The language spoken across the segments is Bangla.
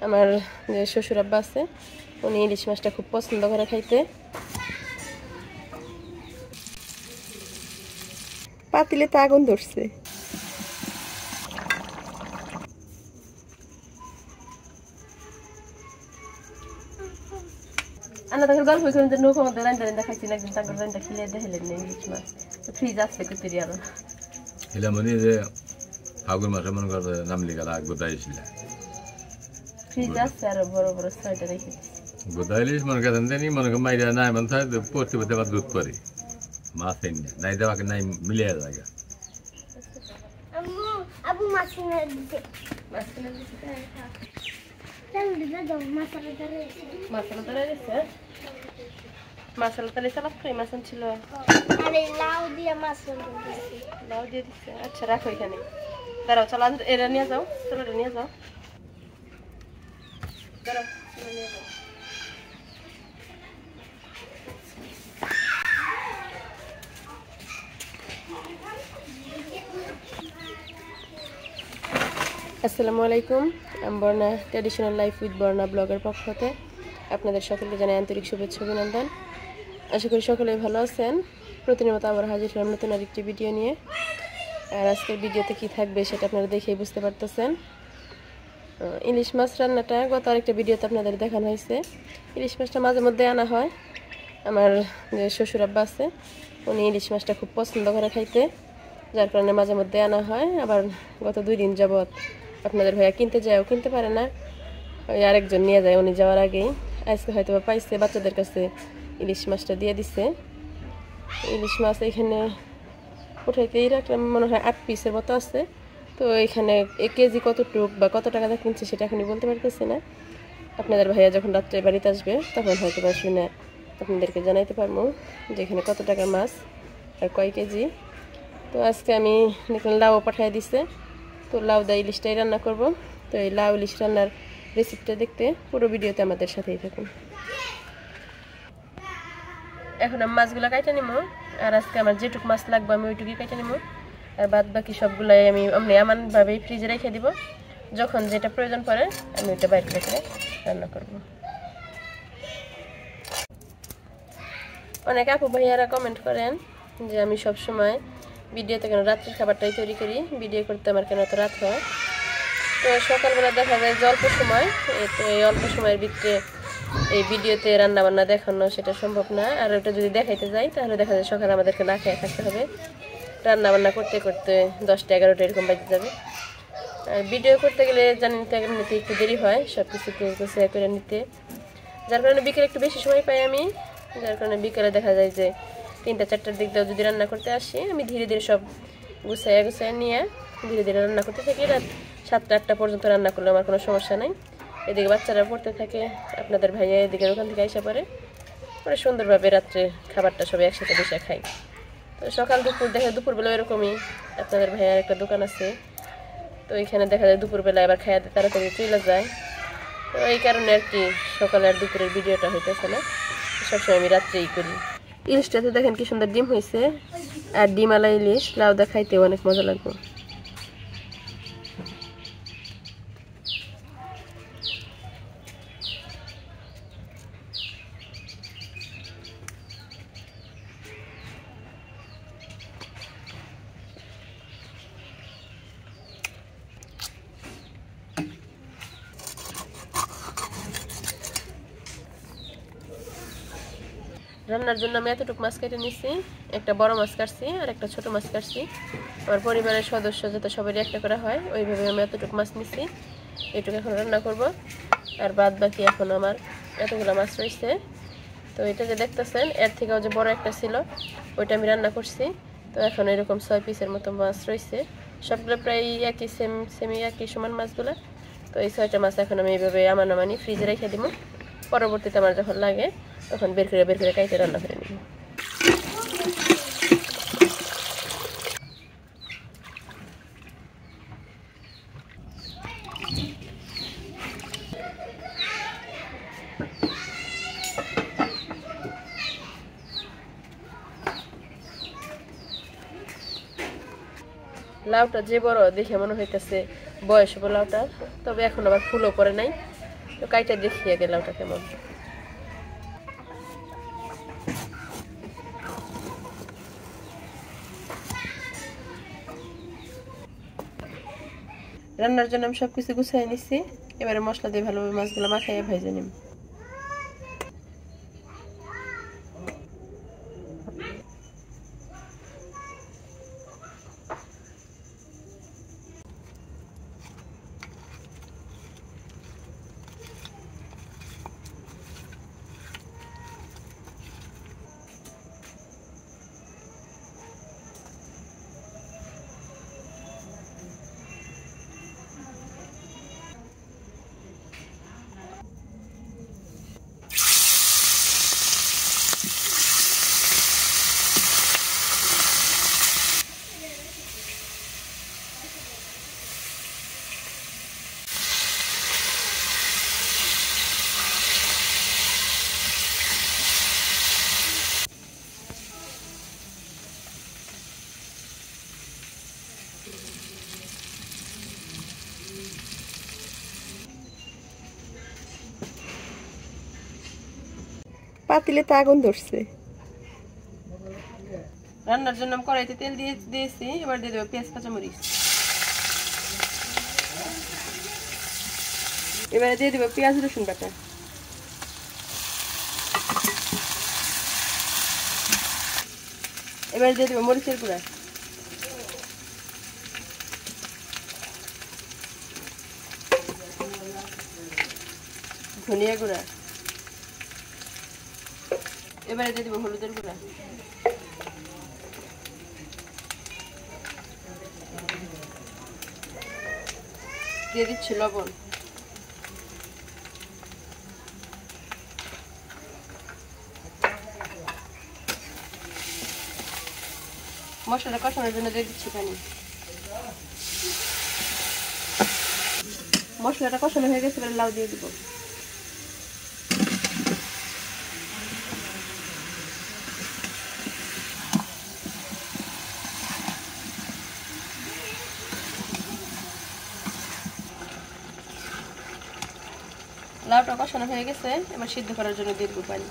আমার যে শ্বশুর আব্বা আছে উনি ইলিশ মাছটা খুব পছন্দ করে খাইতে। পাতিলে তো আগুন ধরছে। আনা তাকে গল্প করে যে নৌকা মধ্যে রান্না খাইছি না, একদিন তাকে রান্না খেলে দেখলেন না ইলিশ মাছ ফ্রিজ আসছে কুতিরি আরো এলা মনে যে আগুন মাছ মনে করে নামলি গেল গোদাইছিল ফ্রিজ আসছে আরো বড় বড় ছয়টা রেখে গোদাইলিস মনে করেন জানি মনে করেন মাইরা নাই মনে হয় পড়তে পড়তে আবার দুধ পরে মাছ নাই দেওয়াকে নাই মিলিয়ে যায়। আবু মাছ কিনে দিতে মশলা তাহলে সালাদ খাই মাছ ছিল লাউ দিয়ে মাছ লাউ দিয়ে দিচ্ছে। আচ্ছা রাখো এখানে, দাঁড়াও চলো এরা নিয়ে যাও, চলো এটা নিয়ে যাও, দাঁড়াও নিয়ে যাও। আসসালামু আলাইকুম, আমি বর্ণা ট্র্যাডিশনাল লাইফ উইথ বর্ণা ব্লগের পক্ষ হতে আপনাদের সকলকে জানাই আন্তরিক শুভেচ্ছা অভিনন্দন। আশা করি সকলেই ভালো আছেন। প্রতিনিয়ত আবার হাজির হলাম নতুন আরেকটি ভিডিও নিয়ে। আর আজকের ভিডিওতে কি থাকবে সেটা আপনারা দেখেই বুঝতে পারতেছেন। ইলিশ মাছ রান্নাটা গত আরেকটা ভিডিওতে আপনাদের দেখানো হয়েছে। ইলিশ মাছটা মাঝে মধ্যে আনা হয়। আমার যে শ্বশুর আব্বা আছে উনি ইলিশ মাছটা খুব পছন্দ করে খাইতে, যার কারণে মাঝে মধ্যে আনা হয়। আবার গত 2 দিন যাবৎ আপনাদের ভাইয়া কিনতে যায়ও কিনতে পারে না, ওই আরেকজন নিয়ে যায় উনি যাওয়ার আগেই। আজকে হয়তো পাইছে, বাচ্চাদের কাছে ইলিশ মাছটা দিয়ে দিছে। ইলিশ মাছ এখানে উঠাইতেই রাখলাম, মনে হয় 8 পিসের মতো আছে। তো এখানে 1 কেজি কতটুক বা কত টাকা দিয়ে কিনছে সেটা এখনই বলতে পারতেছি না। আপনাদের ভাইয়া যখন রাত্রে বাড়িতে আসবে তখন হয়তো বা শুনে আপনাদেরকে জানাইতে পারবো যে এখানে কত টাকার মাছ আর কয় কেজি। তো আজকে আমি দেখলাম লাউ পাঠিয়ে দিছে, তো লাউ দা ইলিশটাই রান্না করব। তো এই লাউ ইলিশ রান্নার রেসিপিটা দেখতে পুরো ভিডিওতে আমাদের সাথেই থাকুন। এখন আমি মাছগুলো কাটে নিব, আর আজকে আমার যেটুকু মাছ লাগবে আমি ওইটুকুই কাটে নিব, আর বাদ বাকি সবগুলাই আমি এমনভাবেই ফ্রিজে রেখে দিব, যখন যেটা প্রয়োজন পড়ে আমি ওইটা বাইরে থেকে রান্না করব। অনেক আপু ভাইয়ারা কমেন্ট করেন যে আমি সব সময় ভিডিওতে কেন রাত্রের খাবারটাই তৈরি করি, ভিডিও করতে আমার কেন এত রাত হয়। তো সকালবেলা দেখা যায় যে অল্প সময়, তো এই অল্প সময়ের ভিতরে এই ভিডিওতে রান্নাবান্না দেখানো সেটা সম্ভব না। আর ওটা যদি দেখাইতে যাই তাহলে দেখা যায় সকালে আমাদেরকে না খেয়ে থাকতে হবে, রান্নাবান্না করতে করতে 10টা 11টা এরকম বাজে যাবে। আর ভিডিও করতে গেলে জানেন তো এমনিতে একটু দেরি হয় সব কিছু গুছিয়ে করে নিতে, যার কারণে বিকেলে একটু বেশি সময় পাই আমি। যার কারণে বিকেলে দেখা যায় যে 3টা 4টার দিক দিয়ে যদি রান্না করতে আসি আমি ধীরে ধীরে সব গুছিয়ে নিয়ে ধীরে ধীরে রান্না করতে থাকি। রাত 7টা 8টা পর্যন্ত রান্না করলে আমার কোনো সমস্যা নাই। এদিকে বাচ্চারা পড়তে থাকে, আপনাদের ভাইয়া এদিকে ওখান থেকে আইসা পরে সুন্দরভাবে রাত্রে খাবারটা সবাই একসাথে বসে খাই। তো সকাল দুপুর দেখা যায় দুপুরবেলা এরকমই, আপনাদের ভাইয়ার একটা দোকান আছে, তো এখানে দেখা যায় দুপুরবেলা আবার খাইয়া তাড়াতাড়ি চলে যায়। তো এই কারণে আর কি সকালে আর দুপুরের ভিডিওটা হইতেছে না, সবসময় আমি রাত্রেই করি। ইলিশটাতে দেখেন কি সুন্দর ডিম হয়েছে, আর ডিমালা ইলিশ লাউ দা খাইতে অনেক মজা লাগবে। রান্নার জন্য আমি এতটুকু মাছ কেটে নিচ্ছি, একটা বড় মাছ কাটছি আর একটা ছোট মাছ কাটছি। আমার পরিবারের সদস্য যত সবারই একটা করা হয় ওইভাবে আমি এতটুকু মাছ নিচ্ছি, এইটুকু এখন রান্না করব। আর বাদ বাকি এখন আমার এতগুলো মাছ রয়েছে। তো এটা যে দেখতেছেন এর থেকেও যে বড় একটা ছিল ওইটা আমি রান্না করছি। তো এখন এরকম 6 পিসের মতো মাছ রয়েছে, সবগুলো প্রায় একই সেমি একই সমান মাছগুলো। তো এই 6টা মাছ এখন আমি এইভাবে আমানি ফ্রিজে রেখে দিব, পরবর্তীতে আমার যখন লাগে তখন বের করে কাইতে রান্না করে নিব। লাউটা যে বড় দেখে মনে হইতেছে বয়স হবো লাউটা, তবে এখন আবার ফুলও পড়ে নাই। তো কাইটা দেখিয়ে গেল ওটা কেমন। রান্নার জন্য আমি সবকিছু গুছিয়ে নিচ্ছি, এবারে মশলা দিয়ে ভালোভাবে মাছগুলো মাখাইয়ে ভেজে নিব। পাতিলে তো আগুন ধরছে। রান্নার জন্য আমি কড়াইতে তেল দিয়েছি, এবার দিয়ে দেবো পেঁয়াজ কাঁচামরিচ। এবারে দিয়ে দেবো পেঁয়াজ রসুন বাটা। এবারে দিয়ে দেবো মরিচের গুঁড়া, ধনিয়া গুঁড়া, এবারে দিয়ে দেবো হলুদের গুঁড়া, দিয়ে দিচ্ছি লবণ, মশলাটা কষানোর জন্য দিয়ে দিচ্ছি পানি। মশলাটা কষানো হয়ে গেছে, এবারে লাউ দিয়ে দিব। লাউটা কষানো হয়ে গেছে, এবার সিদ্ধ করার জন্য দিয়ে দিব পানি।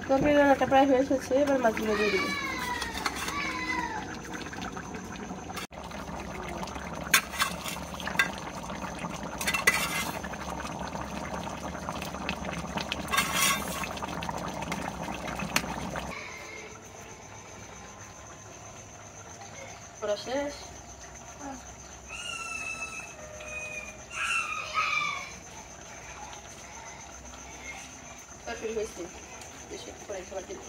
তরকারি রান্নাটা প্রায় হয়ে এসেছে, এবার মাছগুলো দিয়ে দিব। করা শেষ। তরকারি হয়েছে, বেশি করে খাবার দিব।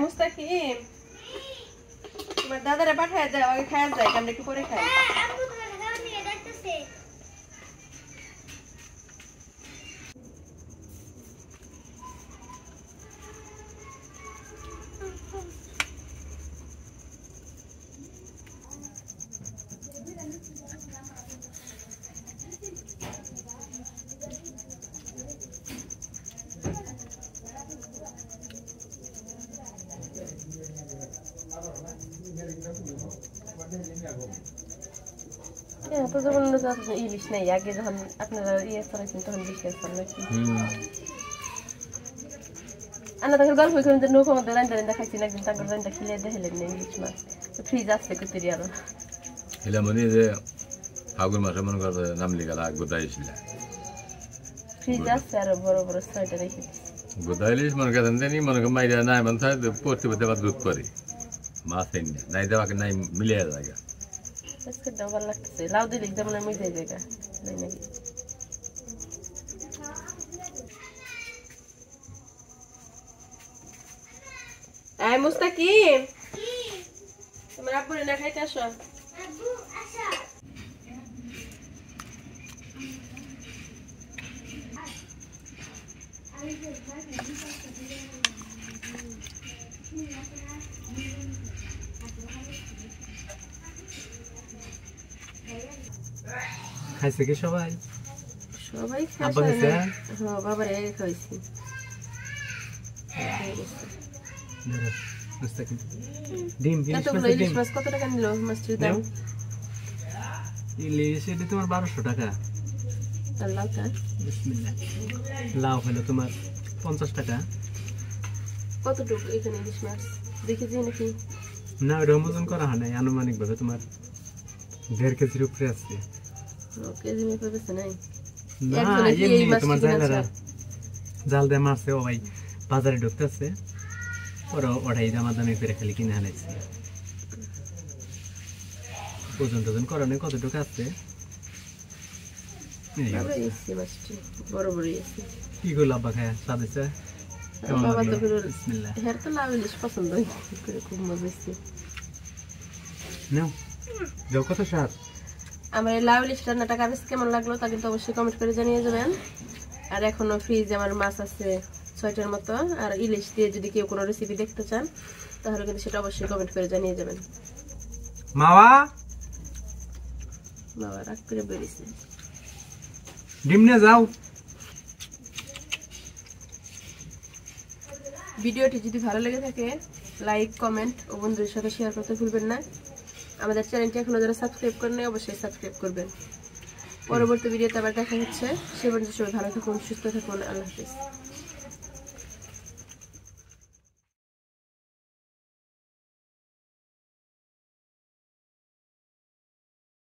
মুস্তাকিম, তোমার দাদারা পাঠায় দাও, আগে খাওয়া যায়, আমরা একটু করে খাই। তো যখন ইলিশ নেই, আগে যখন আপনারা ইয়ে করেছেন তখন বিশ্বাস করেন নাকি? আমরা তখন গল্প করেন যে নৌকা মধ্যে রান্না রান্না খাইছি না, একদিন তারপর রান্না খেলে দেখলেন না ইলিশ মাছ। ফ্রিজ আসছে কুতুরি আরো এলা মনে যে ফাগুন মাসে মনে করো নামলি গেল গোদাইছিল, ফ্রিজ আসছে আরো বড় বড় 6টা রেখে গোদাইলিস মনে করেন জানি মনে করেন মাইরা নাই মনে হয় পড়তে পড়তে আবার দুধ পরে মাছ এনে নাই দেওয়াকে নাই মিলিয়ে জায়গা। আজকে ডাবল লাগতেছে, লাউ দিলে যেমন মিশে জায়গা নাই নাকি? আয় মুস্তাকিম, তোমার আব্বুরে না খাইতে আসো। আব্বু আসা। খাইছে কি সবাই? সবাই আব্বা খায় খাইছে? না। হ্যাঁ বাবার আগে খাইছি। ধরো, মুস্তাকিম। ডিম, ইলিশ এতগুলো মাছের ইলিশ ডিম। মাছ কত টাকা নিল মাছটির দাম? নাও। ইলিশ এটা তোমার 1200 টাকা। আর লাউটা বিসমিল্লাহ। লাউ হলো তোমার 50 টাকা। কতটুকু এখানে ইলিশ মাছ দেখেছি নাকি? না, ওটা ওজন করা হয় নাই, আনুমানিক ভাবে তোমার 1.5 কেজির উপরে আছে। কেজি মেপে বেছে নাই। না, একজনে কি এই এমনি মাছটি তোমার কিনেছে? জায়গাটা জাল দিয়ে মারছে, ও ভাই বাজারে ঢুকতেছে, ওরা ওটাই দামাদামি করে খালি কিনে আনাইছে। ওজন টোজন করা নেই, কতটুকু আছে। এই ভালোই এসছে মাছটি, বড় বড় এসছে। কি করলো আব্বা খায়? স্বাদ হয়েছে? কেমন বাবা তো লাগলো? ফির বিসমিল্লাহ। হের তো লাউ ইলিশ পছন্দ হয়, খুব মজা হয়েছে। নাও, যাও, কত স্বাদ। আমার এই লাউ ইলিশ রান্নাটা কার কাছে কেমন লাগলো তা কিন্তু অবশ্যই কমেন্ট করে জানিয়ে যাবেন। আর এখনো ফ্রিজে আমার মাছ আছে 6টার মতো, আর ইলিশ দিয়ে যদি কেউ কোনো রেসিপি দেখতে চান তাহলে কিন্তু সেটা অবশ্যই কমেন্ট করে জানিয়ে যাবেন। মাওয়া, বাবা রাগ করে বেরিয়েছে। ডিম নিয়ে যাও। ভিডিওটি যদি ভালো লেগে থাকে লাইক, কমেন্ট ও বন্ধুদের সাথে শেয়ার করতে ভুলবেন না। আমাদের চ্যানেলটি এখনো যারা সাবস্ক্রাইব করেন নাই অবশ্যই সাবস্ক্রাইব করবেন। পরবর্তী ভিডিওতে আবার দেখা হচ্ছে। সে পর্যন্ত সবাই ভালো থাকুন, সুস্থ থাকুন। আল্লাহ হাফেজ।